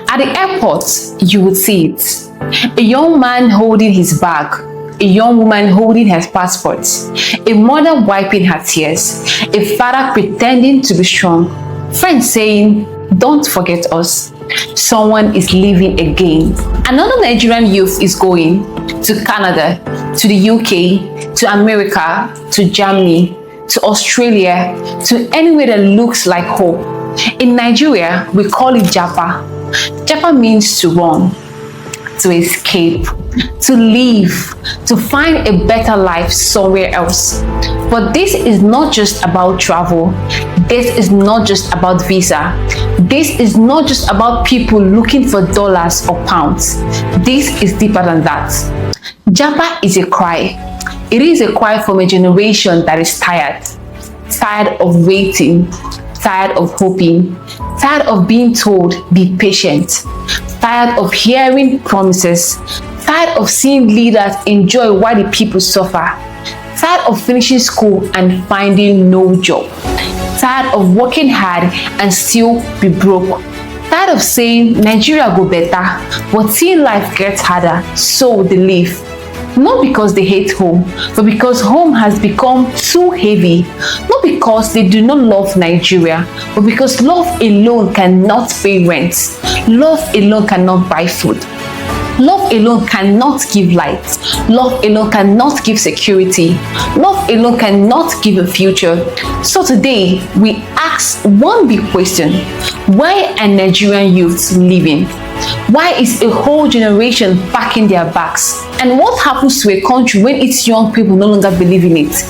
At the airport, you would see it. A young man holding his bag, a young woman holding her passport, a mother wiping her tears, a father pretending to be strong, friends saying, "Don't forget us." Someone is leaving again. Another Nigerian youth is going to Canada, to the UK, to America, to Germany, to Australia, to anywhere that looks like hope. In Nigeria, we call it Japa. Japa means to run, to escape, to leave, to find a better life somewhere else. But this is not just about travel. This is not just about visa. This is not just about people looking for dollars or pounds. This is deeper than that. Japa is a cry. It is a cry from a generation that is tired. Tired of waiting, tired of hoping, tired of being told, "Be patient," tired of hearing promises, tired of seeing leaders enjoy while the people suffer, tired of finishing school and finding no job, tired of working hard and still be broke, tired of saying Nigeria go better, but seeing life gets harder, so they leave. Not because they hate home, but because home has become too heavy. Not because they do not love Nigeria, but because love alone cannot pay rent. Love alone cannot buy food. Love alone cannot give light. Love alone cannot give security. Love alone cannot give a future. So today, we ask one big question. Why are Nigerian youths leaving? Why is a whole generation packing their bags? And what happens to a country when its young people no longer believe in it?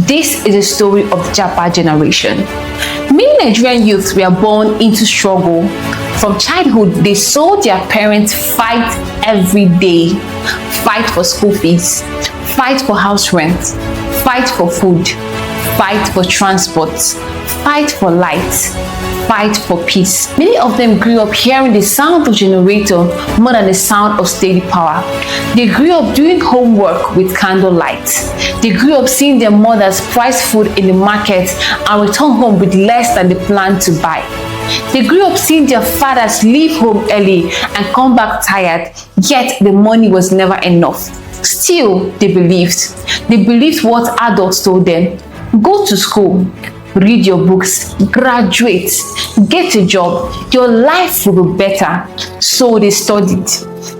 This is a story of Japa generation. Many Nigerian youths were born into struggle. From childhood, they saw their parents fight every day. Fight for school fees, fight for house rent, fight for food, fight for transport, fight for light, fight for peace. Many of them grew up hearing the sound of generator more than the sound of steady power. They grew up doing homework with candlelight. They grew up seeing their mothers price food in the market and return home with less than they planned to buy. They grew up seeing their fathers leave home early and come back tired, yet the money was never enough. Still, they believed. They believed what adults told them. Go to school, read your books, graduate, get a job, your life will be better. So they studied,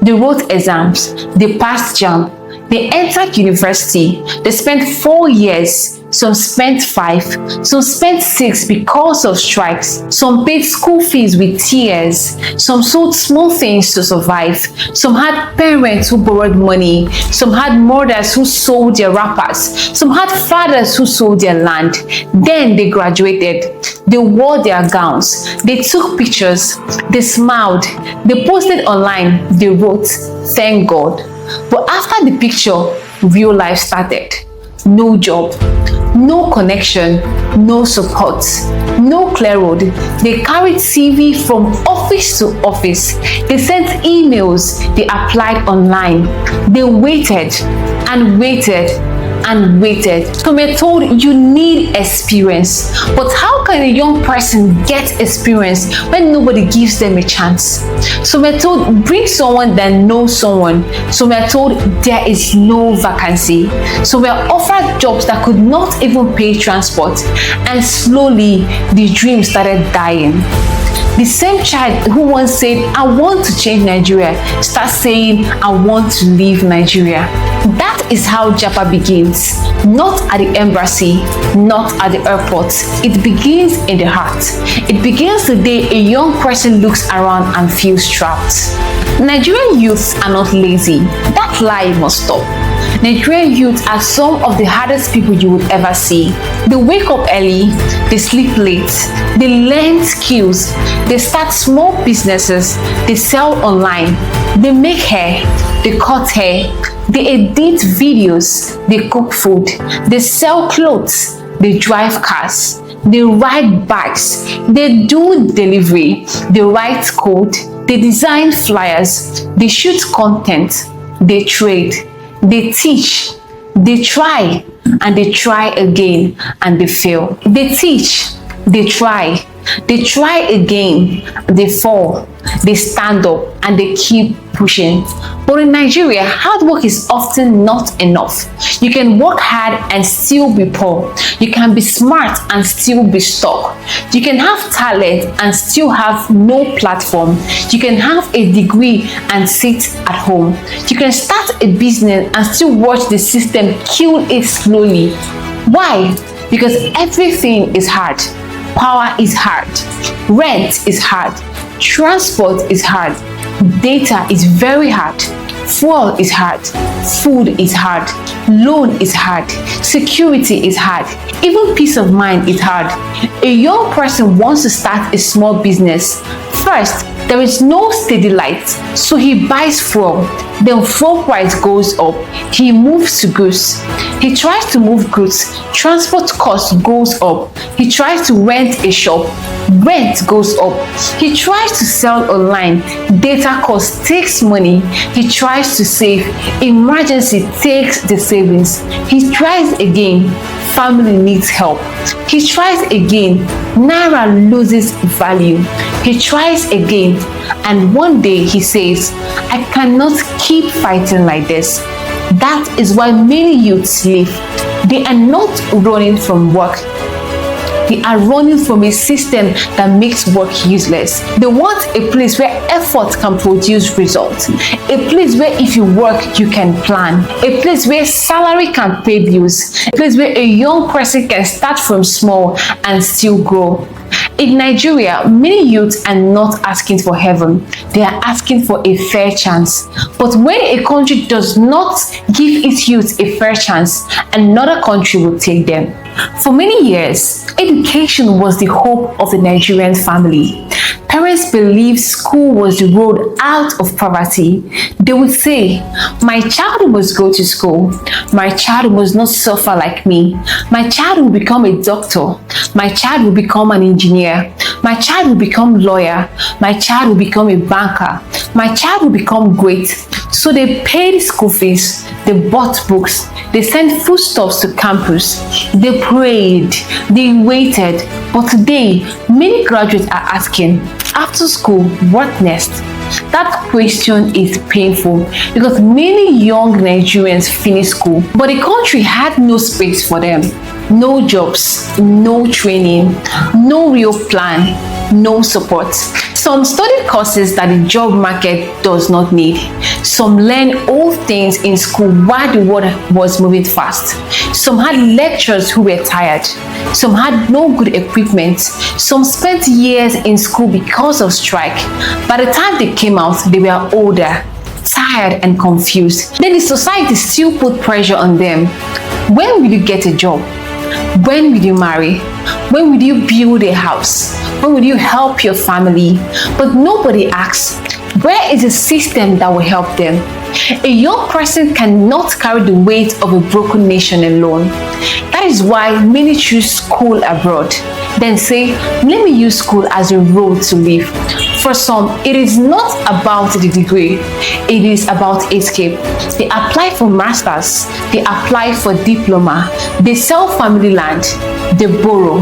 they wrote exams, they passed JAMB, they entered university, they spent 4 years, some spent 5, some spent 6 because of strikes, some paid school fees with tears, some sold small things to survive, some had parents who borrowed money, some had mothers who sold their wrappers, some had fathers who sold their land. Then they graduated, they wore their gowns, they took pictures, they smiled, they posted online, they wrote, "Thank God." But after the picture, real life started. No job, no connection, no support, no clear road. They carried CV from office to office. They sent emails, they applied online. They waited and waited and waited. So we're told you need experience. But how can a young person get experience when nobody gives them a chance? So we're told bring someone that knows someone. So we're told there is no vacancy. So we're offered jobs that could not even pay transport. And slowly the dream started dying. The same child who once said, "I want to change Nigeria," starts saying, "I want to leave Nigeria." That is how Japa begins. Not at the embassy, not at the airport. It begins in the heart. It begins the day a young person looks around and feels trapped. Nigerian youths are not lazy. That lie must stop. Nigerian youths are some of the hardest people you would ever see. They wake up early, they sleep late, they learn skills, they start small businesses, they sell online, they make hair, they cut hair, they edit videos, they cook food, they sell clothes, they drive cars, they ride bikes, they do delivery, they write code, they design flyers, they shoot content, they trade, they teach, they try, and they try again, and they fail. They teach, they try, They try again, they fall, they stand up, and they keep pushing. But in Nigeria, hard work is often not enough. You can work hard and still be poor. You can be smart and still be stuck. You can have talent and still have no platform. You can have a degree and sit at home. You can start a business and still watch the system kill it slowly. Why? Because everything is hard. Power is hard. Rent is hard. Transport is hard. Data is very hard. Fuel is hard. Food is hard. Loan is hard. Security is hard. Even peace of mind is hard. A young person wants to start a small business. First, there is no steady light, so he buys fuel. Then fuel price goes up. He moves to goods. He tries to move goods. Transport cost goes up. He tries to rent a shop. Rent goes up. He tries to sell online. Data cost takes money. He tries to save. Emergency takes the savings. He tries again. Family needs help. He tries again. Naira loses value. He tries again. And one day he says, I cannot keep fighting like this. That is why many youths leave. They are not running from work. They are running from a system that makes work useless. They want a place where effort can produce results. A place where if you work, you can plan. A place where salary can pay bills. A place where a young person can start from small and still grow. In Nigeria, many youths are not asking for heaven. They are asking for a fair chance. But when a country does not give its youth a fair chance, another country will take them. For many years, education was the hope of the Nigerian family. Parents believed school was the road out of poverty. They would say, my child must go to school. My child must not suffer like me. My child will become a doctor. My child will become an engineer. My child will become a lawyer. My child will become a banker. My child will become great. So they paid school fees. They bought books. They sent foodstuffs to campus. They prayed. They waited. But today, many graduates are asking, after school, what next? That question is painful because many young Nigerians finish school, but the country had no space for them. No jobs, no training, no real plan, no support. Some study courses that the job market does not need. Some learn old things in school while the world was moving fast. Some had lecturers who were tired. Some had no good equipment. Some spent years in school because of strike. By the time they came out, they were older, tired and confused. Then the society still put pressure on them. When will you get a job? When will you marry? When will you build a house? When will you help your family? But nobody asks, where is a system that will help them? A young person cannot carry the weight of a broken nation alone. That is why many choose school abroad, then say, let me use school as a road to live. For some, it is not about the degree, it is about escape. They apply for masters, they apply for diploma, they sell family land, they borrow,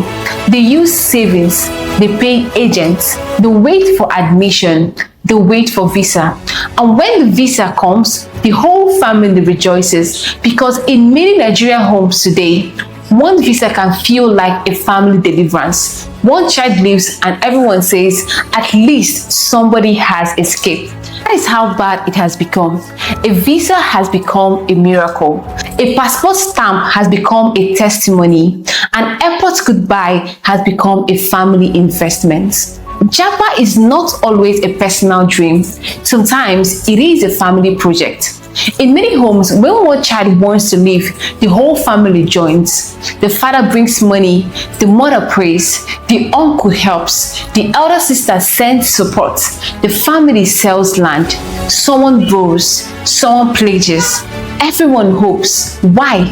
they use savings, they pay agents, they wait for admission, they wait for visa. And when the visa comes, the whole family rejoices because in many Nigerian homes today, one visa can feel like a family deliverance. One child leaves and everyone says, at least somebody has escaped. That is how bad it has become. A visa has become a miracle. A passport stamp has become a testimony. An airport goodbye has become a family investment. Japa is not always a personal dream. Sometimes it is a family project. In many homes, when one child wants to leave, the whole family joins. The father brings money, the mother prays, the uncle helps, the elder sister sends support, the family sells land, someone borrows, someone pledges. Everyone hopes. Why?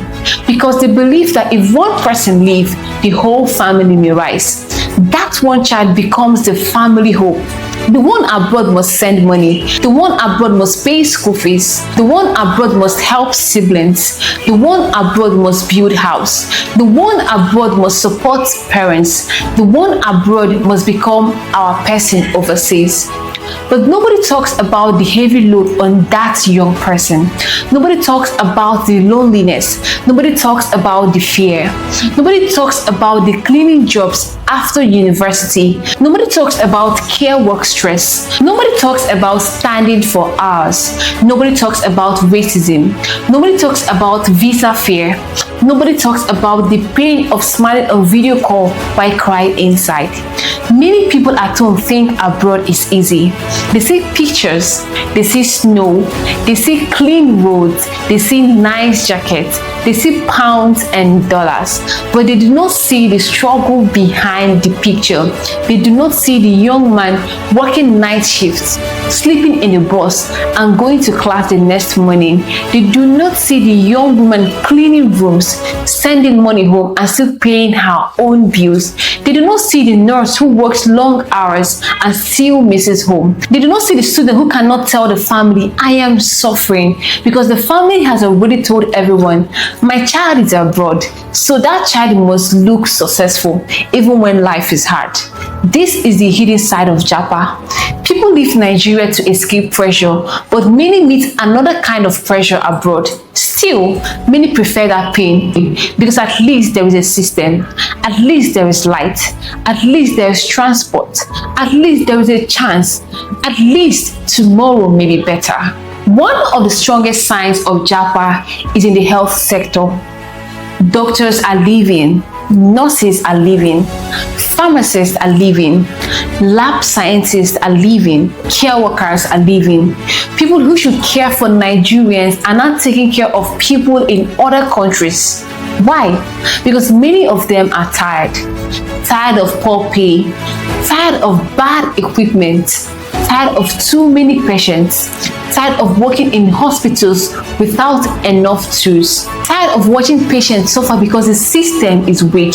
Because they believe that if one person leaves, the whole family may rise. that one child becomes the family hope. The one abroad must send money. The one abroad must pay school fees. The one abroad must help siblings. The one abroad must build house. The one abroad must support parents. The one abroad must become our person overseas. But nobody talks about the heavy load on that young person. Nobody talks about the loneliness. Nobody talks about the fear. Nobody talks about the cleaning jobs after university. Nobody talks about care work stress. Nobody talks about standing for hours. Nobody talks about racism. Nobody talks about visa fear. Nobody talks about the pain of smiling on video call while crying inside. Many people at home think abroad is easy. They see pictures, they see snow, they see clean roads, they see nice jackets, they see pounds and dollars, but they do not see the struggle behind the picture. They do not see the young man working night shifts, sleeping in a bus and going to class the next morning. They do not see the young woman cleaning rooms, sending money home and still paying her own bills. They do not see the nurse who works long hours and still misses home. They do not see the student who cannot tell the family, I am suffering, because the family has already told everyone, my child is abroad, so that child must look successful even when life is hard. This is the hidden side of Japa. People leave Nigeria to escape pressure, but many meet another kind of pressure abroad. Still, many prefer that pain because at least there is a system, at least there is light, at least there is transport, at least there is a chance, at least tomorrow may be better. One of the strongest signs of Japa is in the health sector. Doctors are leaving, nurses are leaving, pharmacists are leaving, lab scientists are leaving, care workers are leaving. People who should care for Nigerians are not taking care of people in other countries. Why? Because many of them are tired of poor pay, tired of bad equipment, tired of too many patients, tired of working in hospitals without enough tools, tired of watching patients suffer because the system is weak.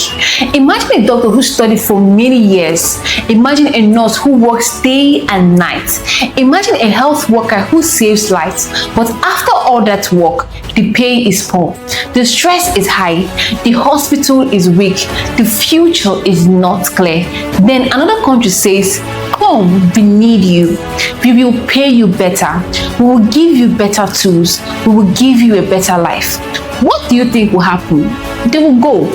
Imagine a doctor who studied for many years. Imagine a nurse who works day and night. Imagine a health worker who saves lives. But after all that work, the pay is poor, the stress is high, the hospital is weak, the future is not clear. Then another country says, come, we need you. We will pay you better. We will give you better tools. We will give you a better life. What do you think will happen? They will go.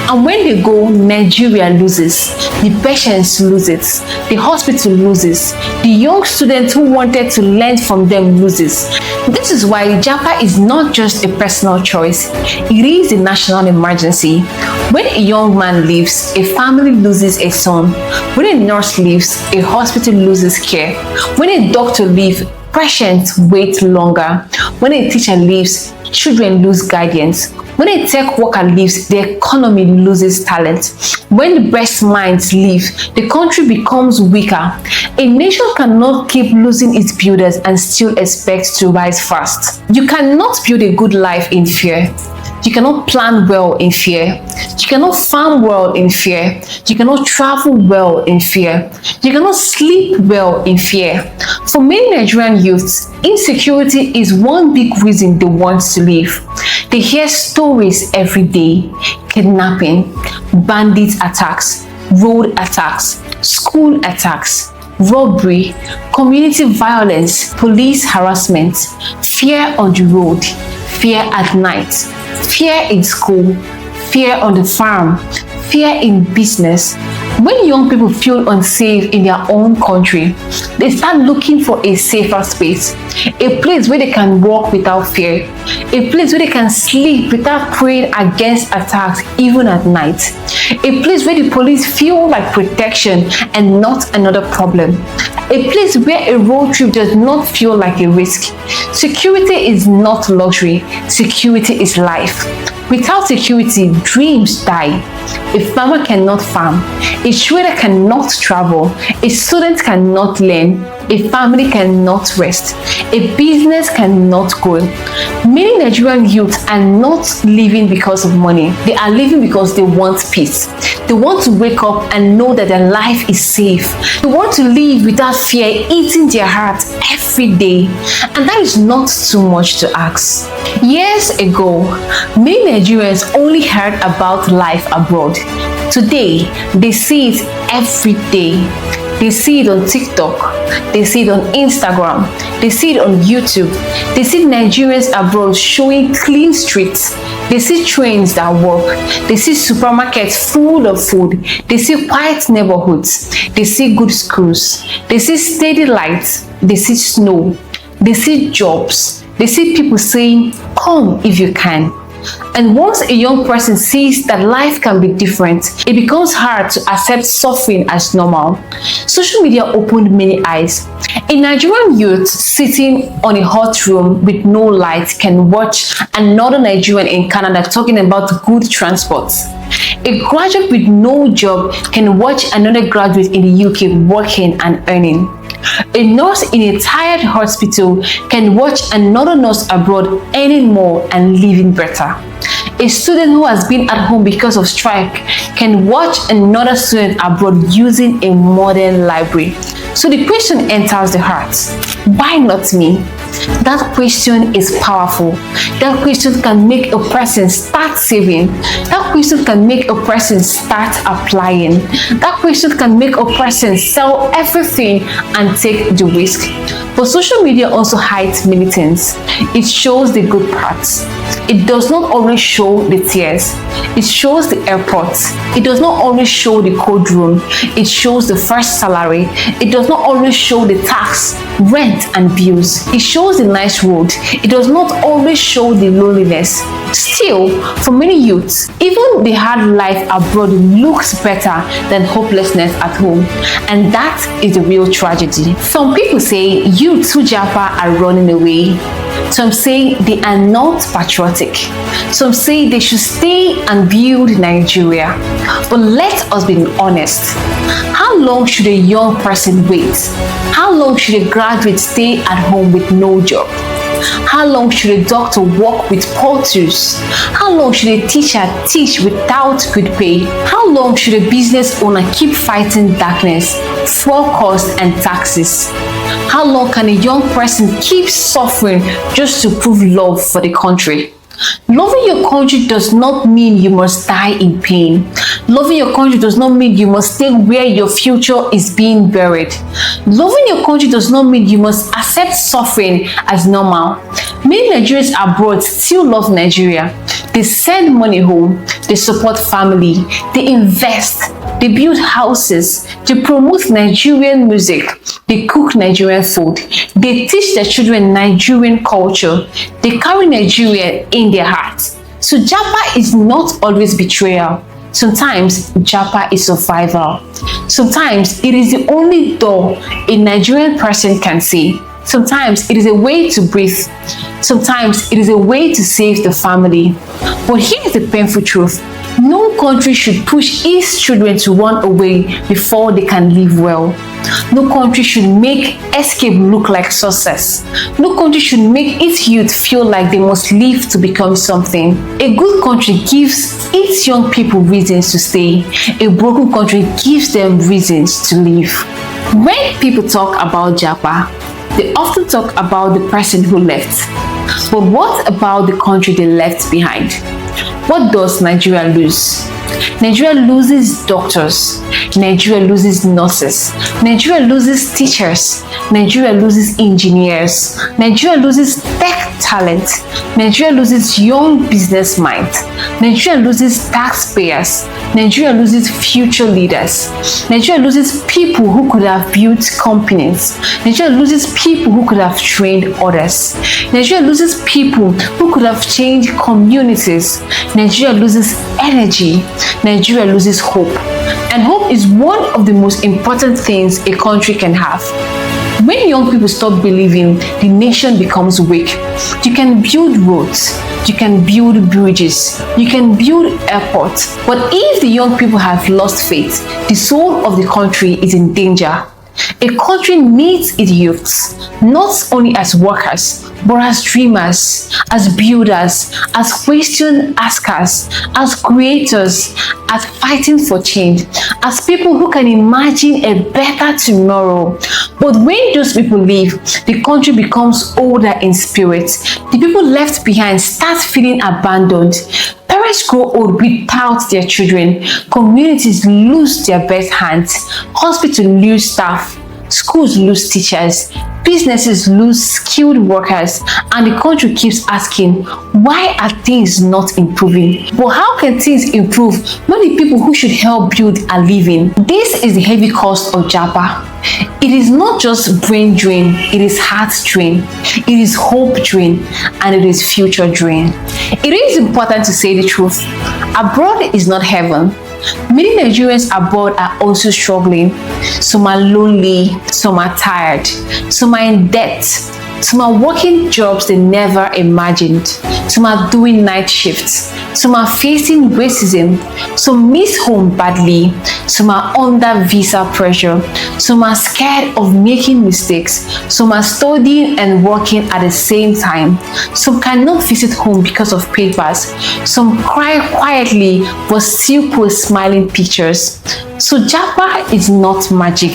And when they go, Nigeria loses. The patients lose it. The hospital loses. The young students who wanted to learn from them loses. This is why Japa is not just a personal choice. It is a national emergency. When a young man leaves, a family loses a son. When a nurse leaves, a hospital loses care. When a doctor leaves, patients wait longer. When a teacher leaves, children lose guidance. When a tech worker leaves, the economy loses talent. When the best minds leave, the country becomes weaker. A nation cannot keep losing its builders and still expect to rise fast. You cannot build a good life in fear. You cannot plan well in fear. You cannot farm well in fear. You cannot travel well in fear. You cannot sleep well in fear. For many Nigerian youths, insecurity is one big reason they want to leave. They hear stories every day: kidnapping, bandit attacks, road attacks, school attacks, robbery, community violence, police harassment, fear on the road, fear at night, fear in school, fear on the farm, fear in business. When young people feel unsafe in their own country, they start looking for a safer space, a place where they can walk without fear, a place where they can sleep without praying against attacks even at night, a place where the police feel like protection and not another problem, a place where a road trip does not feel like a risk. Security is not luxury, security is life. Without security, dreams die. A farmer cannot farm, a trader cannot travel, a student cannot learn, A family cannot rest. A business cannot grow. Many Nigerian youths are not living because of money. They are living because they want peace. They want to wake up and know that their life is safe. They want to live without fear eating their heart every day. And that is not too much to ask. Years ago, many Nigerians only heard about life abroad. Today, they see it every day. They see it on TikTok, they see it on Instagram, they see it on YouTube. They see Nigerians abroad showing clean streets. They see trains that work. They see supermarkets full of food. They see quiet neighborhoods. They see good schools. They see steady lights. They see snow. They see jobs. They see people saying, "Come if you can." And once a young person sees that life can be different, it becomes hard to accept suffering as normal. Social media opened many eyes. A Nigerian youth sitting on a hot room with no light can watch another Nigerian in Canada talking about good transport. A graduate with no job can watch another graduate in the UK working and earning. A nurse in a tired hospital can watch another nurse abroad earning more and living better. A student who has been at home because of strike can watch another student abroad using a modern library. So the question enters the heart, why not me? That question is powerful. That question can make a person start saving. That question can make a person start applying. That question can make a person sell everything and take the risk. But social media also hides many things. It shows the good parts. It does not always show the tears. It shows the airport. It does not always show the cold room. It shows the first salary. It does not always show the tax, rent, and bills. It shows the nice road. It does not always show the loneliness. Still, for many youths, even the hard life abroad looks better than hopelessness at home. And that is the real tragedy. Some people say youths who Japa are running away. Some say they are not patriotic. Some say they should stay and build Nigeria. But let us be honest. How long should a young person wait? How long should a graduate stay at home with no job? How long should a doctor work with poor tools? How long should a teacher teach without good pay? How long should a business owner keep fighting darkness, fuel costs, and taxes? How long can a young person keep suffering just to prove love for the country? Loving your country does not mean you must die in pain. Loving your country does not mean you must stay where your future is being buried. Loving your country does not mean you must accept suffering as normal. Many Nigerians abroad still love Nigeria. They send money home, they support family, they invest, they build houses, they promote Nigerian music, they cook Nigerian food, they teach their children Nigerian culture, they carry Nigeria in their hearts. So Japa is not always betrayal. Sometimes Japa is survival. Sometimes it is the only door a Nigerian person can see. Sometimes it is a way to breathe. Sometimes it is a way to save the family. But here's the painful truth. No country should push its children to run away before they can live well. No country should make escape look like success. No country should make its youth feel like they must leave to become something. A good country gives its young people reasons to stay. A broken country gives them reasons to leave. When people talk about Japa, they often talk about the person who left. But what about the country they left behind? What does Nigeria lose? Nigeria loses doctors. Nigeria loses nurses. Nigeria loses teachers. Nigeria loses engineers. Nigeria loses tech talent. Nigeria loses young business minds. Nigeria loses taxpayers. Nigeria loses future leaders. Nigeria loses people who could have built companies. Nigeria loses people who could have trained others. Nigeria loses people who could have changed communities. Nigeria loses energy. Nigeria loses hope. And hope is one of the most important things a country can have. When young people stop believing, the nation becomes weak. You can build roads, you can build bridges, you can build airports. But if the young people have lost faith, the soul of the country is in danger. A country needs its youths, not only as workers, but as dreamers, as builders, as question askers, as creators, as fighting for change, as people who can imagine a better tomorrow. But when those people leave, the country becomes older in spirit. The people left behind start feeling abandoned. Parents grow old without their children. Communities lose their best hands. Hospitals lose staff. Schools lose teachers. Businesses lose skilled workers. And the country keeps asking, why are things not improving? But how can things improve when the people who should help build are leaving? This is the heavy cost of Japa. It is not just brain drain, it is heart drain, it is hope drain, and it is future drain. It is important to say the truth. Abroad is not heaven. Many Nigerians abroad are also struggling. Some are lonely, some are tired, some are in debt, some are working jobs they never imagined, some are doing night shifts, some are facing racism, some miss home badly, some are under visa pressure, some are scared of making mistakes, some are studying and working at the same time, some cannot visit home because of papers, some cry quietly but still post smiling pictures. So Japa is not magic.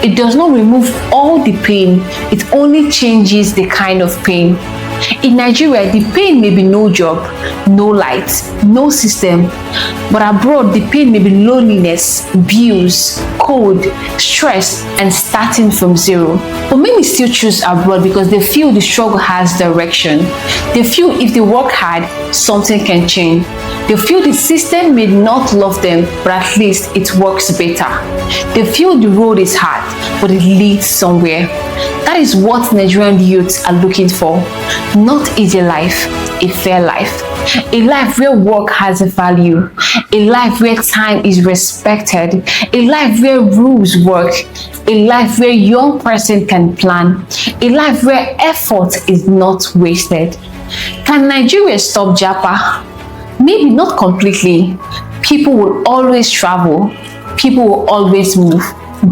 It does not remove all the pain, it only changes the kind of pain. In Nigeria, the pain may be no job, no light, no system. But abroad, the pain may be loneliness, bills, cold, stress, and starting from zero. But many still choose abroad because they feel the struggle has direction. They feel if they work hard, something can change. They feel the system may not love them, but at least it works better. They feel the road is hard, but it leads somewhere. That is what Nigerian youths are looking for. Not easy life, a fair life. A life where work has a value. A life where time is respected. A life where rules work. A life where young person can plan. A life where effort is not wasted. Can Nigeria stop Japa? Maybe not completely. People will always travel. People will always move.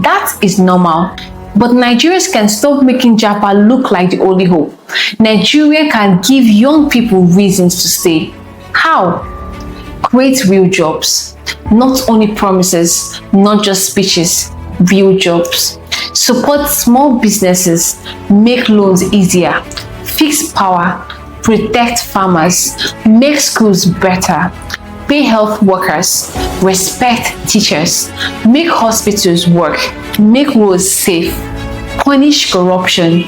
That is normal. But Nigerians can stop making Japa look like the only hope. Nigeria can give young people reasons to stay. How? Create real jobs. Not only promises, not just speeches, real jobs. Support small businesses, make loans easier, fix power, protect farmers, make schools better, pay health workers, respect teachers, make hospitals work, make roads safe, punish corruption,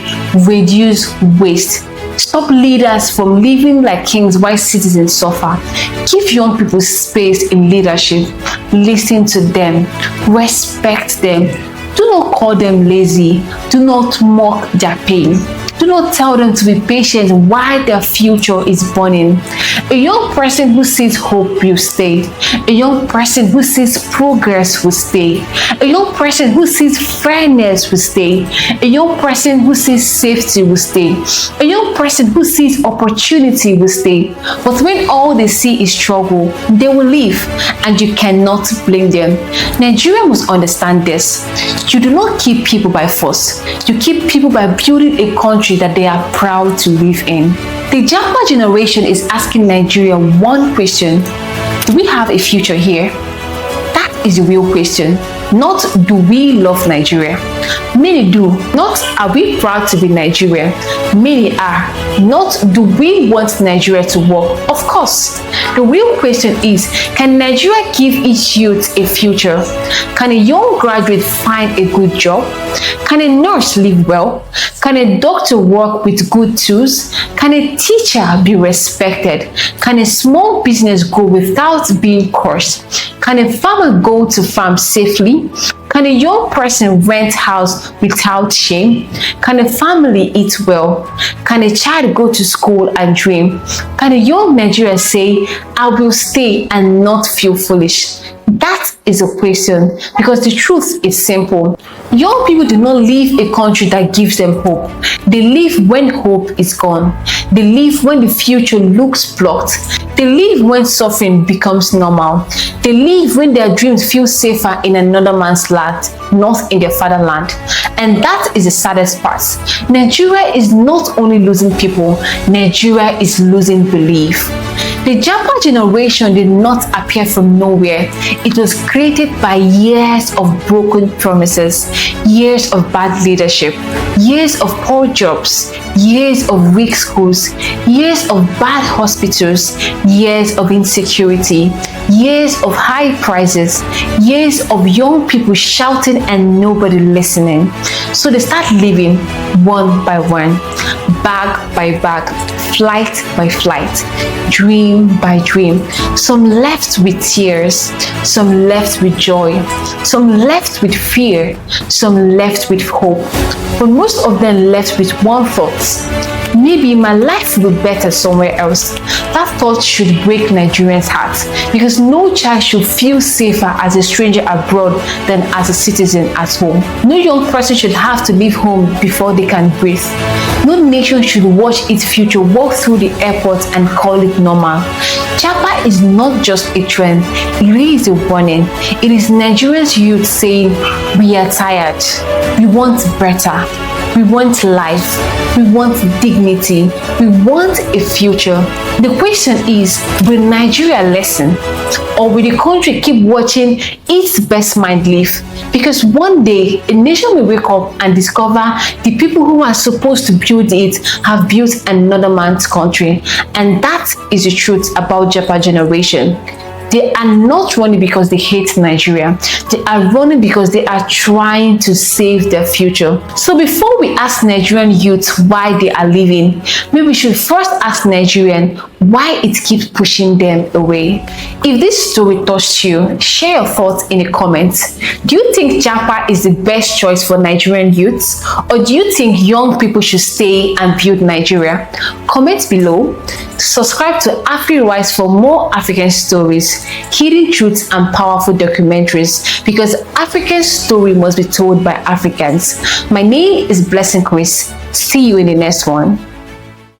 reduce waste, stop leaders from living like kings while citizens suffer, give young people space in leadership, listen to them, respect them, do not call them lazy, do not mock their pain. Do not tell them to be patient while their future is burning. A young person who sees hope will stay. A young person who sees progress will stay. A young person who sees fairness will stay. A young person who sees safety will stay. A young person who sees opportunity will stay. But when all they see is struggle, they will leave, and you cannot blame them. Nigeria must understand this. You do not keep people by force. You keep people by building a country that they are proud to live in. The Japa generation is asking Nigeria one question: do we have a future here? That is the real question. Not do we love Nigeria? Many do. Not are we proud to be Nigeria? Many are. Not do we want Nigeria to work? Of course. The real question is, can Nigeria give its youth a future? Can a young graduate find a good job? Can a nurse live well? Can a doctor work with good tools? Can a teacher be respected? Can a small business grow without being cursed? Can a farmer go to farm safely? Can a young person rent house without shame? Can a family eat well? Can a child go to school and dream? Can a young Nigerian say, I will stay and not feel foolish? That is a question, because the truth is simple. Young people do not leave a country that gives them hope. They leave when hope is gone. They leave when the future looks blocked. They leave when suffering becomes normal. They leave when their dreams feel safer in another man's land, not in their fatherland. And that is the saddest part. Nigeria is not only losing people, Nigeria is losing belief. The Japa generation did not appear from nowhere. It was created by years of broken promises, years of bad leadership, years of poor jobs, years of weak schools, years of bad hospitals, years of insecurity, years of high prices, years of young people shouting and nobody listening. So they start living one by one, bag by bag, flight by flight, dream by dream. Some left with tears, some left with joy, some left with fear, some left with hope. But most of them left with one thought: maybe my life will be better somewhere else. That thought should break Nigerians' hearts, because no child should feel safer as a stranger abroad than as a citizen at home. No young person should have to leave home before they can breathe. No nation should watch its future walk through the airport and call it normal. Japa is not just a trend, it is a warning. It is Nigerians' youth saying, we are tired, we want better. We want life, we want dignity, we want a future. The question is, will Nigeria listen? Or will the country keep watching its best mind live? Because one day, a nation will wake up and discover the people who are supposed to build it have built another man's country. And that is the truth about Japa generation. They are not running because they hate Nigeria. They are running because they are trying to save their future. So before we ask Nigerian youth why they are leaving, maybe we should first ask Nigerian why it keeps pushing them away. If this story touched you, share your thoughts in the comments. Do you think Japa is the best choice for Nigerian youths? Or do you think young people should stay and build Nigeria? Comment below. Subscribe to Afri Arise for more African stories, hidden truths and powerful documentaries, because African story must be told by Africans. My name is Blessing Chris. See you in the next one.